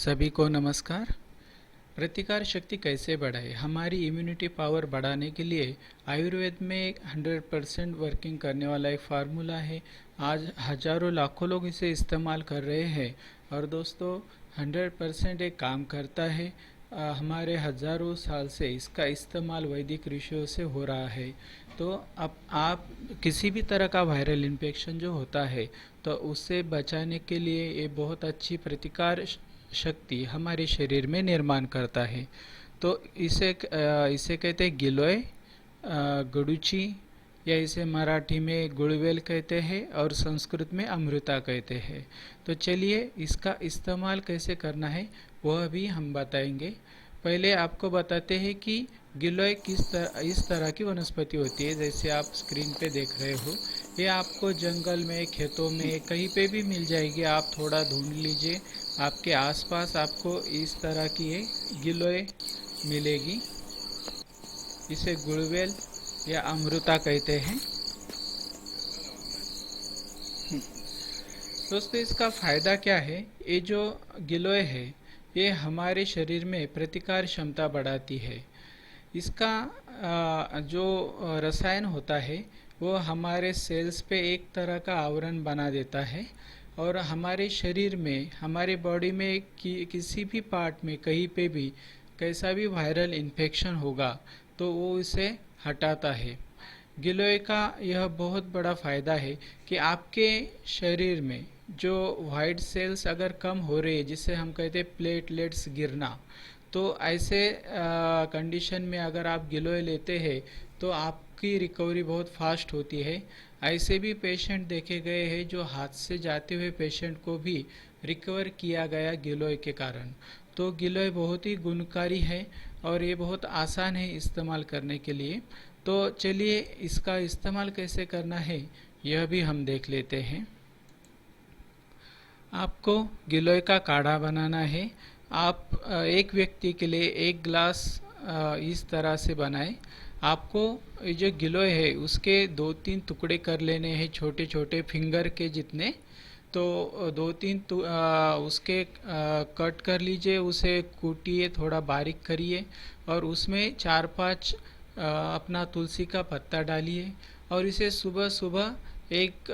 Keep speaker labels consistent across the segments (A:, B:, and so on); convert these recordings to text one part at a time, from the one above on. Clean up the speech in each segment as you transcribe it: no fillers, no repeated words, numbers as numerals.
A: सभी को नमस्कार। प्रतिकार शक्ति कैसे बढ़ाए? हमारी इम्यूनिटी पावर बढ़ाने के लिए आयुर्वेद में 100% वर्किंग करने वाला एक फार्मूला है। आज हजारों लाखों लोग इसे इस्तेमाल कर रहे हैं और दोस्तों 100% एक काम करता है। हमारे हजारों साल से इसका इस्तेमाल वैदिक ऋषियों से हो रहा है। तो अब आप किसी भी तरह का वायरल इन्फेक्शन जो होता है तो उससे बचाने के लिए ये बहुत अच्छी प्रतिकार शक्ति हमारे शरीर में निर्माण करता है। तो इसे कहते हैं गिलोय, गडुची, या इसे मराठी में गुड़वेल कहते हैं और संस्कृत में अमृता कहते हैं। तो चलिए इसका इस्तेमाल कैसे करना है वह भी हम बताएंगे। पहले आपको बताते हैं कि गिलोय इस तरह की वनस्पति होती है जैसे आप स्क्रीन पे देख रहे हो। ये आपको जंगल में, खेतों में, कहीं पे भी मिल जाएगी। आप थोड़ा ढूंढ लीजिए, आपके आसपास आपको इस तरह की ये गिलोय मिलेगी। इसे गुड़वेल या अमृता कहते हैं। दोस्तों इसका फ़ायदा क्या है? ये जो गिलोय है ये हमारे शरीर में प्रतिकार क्षमता बढ़ाती है। इसका जो रसायन होता है वो हमारे सेल्स पे एक तरह का आवरण बना देता है और हमारे शरीर में, हमारे बॉडी में किसी भी पार्ट में, कहीं पे भी कैसा भी वायरल इन्फेक्शन होगा तो वो इसे हटाता है। गिलोय का यह बहुत बड़ा फ़ायदा है कि आपके शरीर में जो वाइट सेल्स अगर कम हो रही है, जिसे हम कहते हैं प्लेटलेट्स गिरना, तो ऐसे कंडीशन में अगर आप गिलोय लेते हैं तो आपकी रिकवरी बहुत फास्ट होती है। ऐसे भी पेशेंट देखे गए हैं जो हाथ से जाते हुए पेशेंट को भी रिकवर किया गया गिलोय के कारण। तो गिलोय बहुत ही गुणकारी है और ये बहुत आसान है इस्तेमाल करने के लिए। तो चलिए इसका इस्तेमाल कैसे करना है यह भी हम देख लेते हैं। आपको गिलोय का काढ़ा बनाना है। आप एक व्यक्ति के लिए 1 गिलास इस तरह से बनाएं। आपको ये जो गिलोय है उसके 2-3 टुकड़े कर लेने हैं, छोटे छोटे फिंगर के जितने। तो 2-3 उसके कट कर लीजिए, उसे कूटिए, थोड़ा बारीक करिए और उसमें 4-5 अपना तुलसी का पत्ता डालिए और इसे सुबह सुबह एक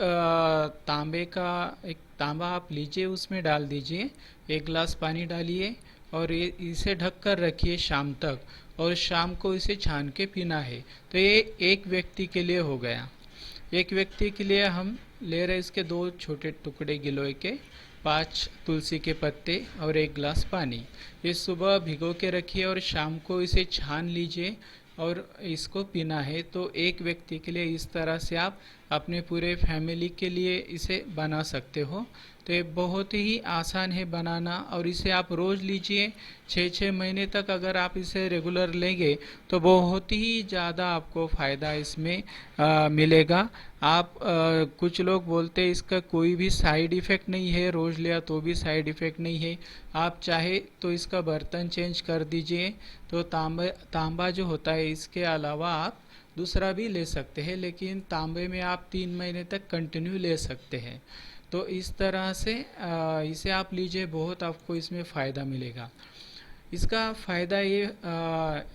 A: तांबा आप लीजिए, उसमें डाल दीजिए, 1 गिलास पानी डालिए और इसे ढक कर रखिए शाम तक और शाम को इसे छान के पीना है। तो ये एक व्यक्ति के लिए हो गया। एक व्यक्ति के लिए हम ले रहे इसके 2 छोटे टुकड़े गिलोय के, 5 तुलसी के पत्ते और 1 गिलास पानी। ये सुबह भिगो के रखिए और शाम को इसे छान लीजिए और इसको पीना है। तो एक व्यक्ति के लिए इस तरह से आप अपने पूरे फैमिली के लिए इसे बना सकते हो। तो ये बहुत ही आसान है बनाना और इसे आप रोज़ लीजिए। 6-6 महीने तक अगर आप इसे रेगुलर लेंगे तो बहुत ही ज़्यादा आपको फ़ायदा इसमें मिलेगा। आप कुछ लोग बोलते हैं इसका कोई भी साइड इफ़ेक्ट नहीं है, रोज़ लिया तो भी साइड इफ़ेक्ट नहीं है। आप चाहे तो इसका बर्तन चेंज कर दीजिए। तो तांबा जो होता है इसके अलावा आप दूसरा भी ले सकते हैं, लेकिन तांबे में आप 3 महीने तक कंटिन्यू ले सकते हैं। तो इस तरह से इसे आप लीजिए, बहुत आपको इसमें फ़ायदा मिलेगा। इसका फ़ायदा ये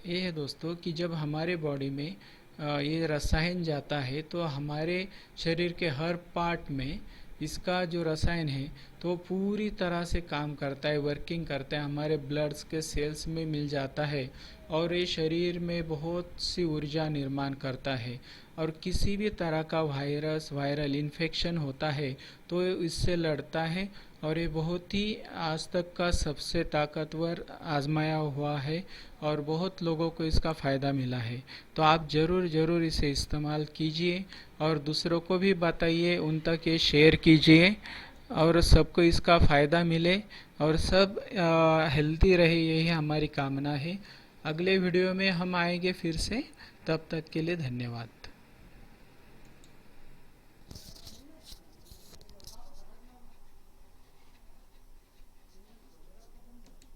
A: है दोस्तों कि जब हमारे बॉडी में ये रसायन जाता है तो हमारे शरीर के हर पार्ट में इसका जो रसायन है तो पूरी तरह से काम करता है, वर्किंग करता है, हमारे ब्लड्स के सेल्स में मिल जाता है और ये शरीर में बहुत सी ऊर्जा निर्माण करता है। और किसी भी तरह का वायरल इन्फेक्शन होता है तो इससे लड़ता है और ये बहुत ही आज तक का सबसे ताकतवर आजमाया हुआ है और बहुत लोगों को इसका फ़ायदा मिला है। तो आप ज़रूर इसे इस्तेमाल कीजिए और दूसरों को भी बताइए, उन तक ये शेयर कीजिए और सबको इसका फ़ायदा मिले और सब हेल्दी रहे, यही हमारी कामना है। अगले वीडियो में हम आएंगे फिर से, तब तक के लिए धन्यवाद।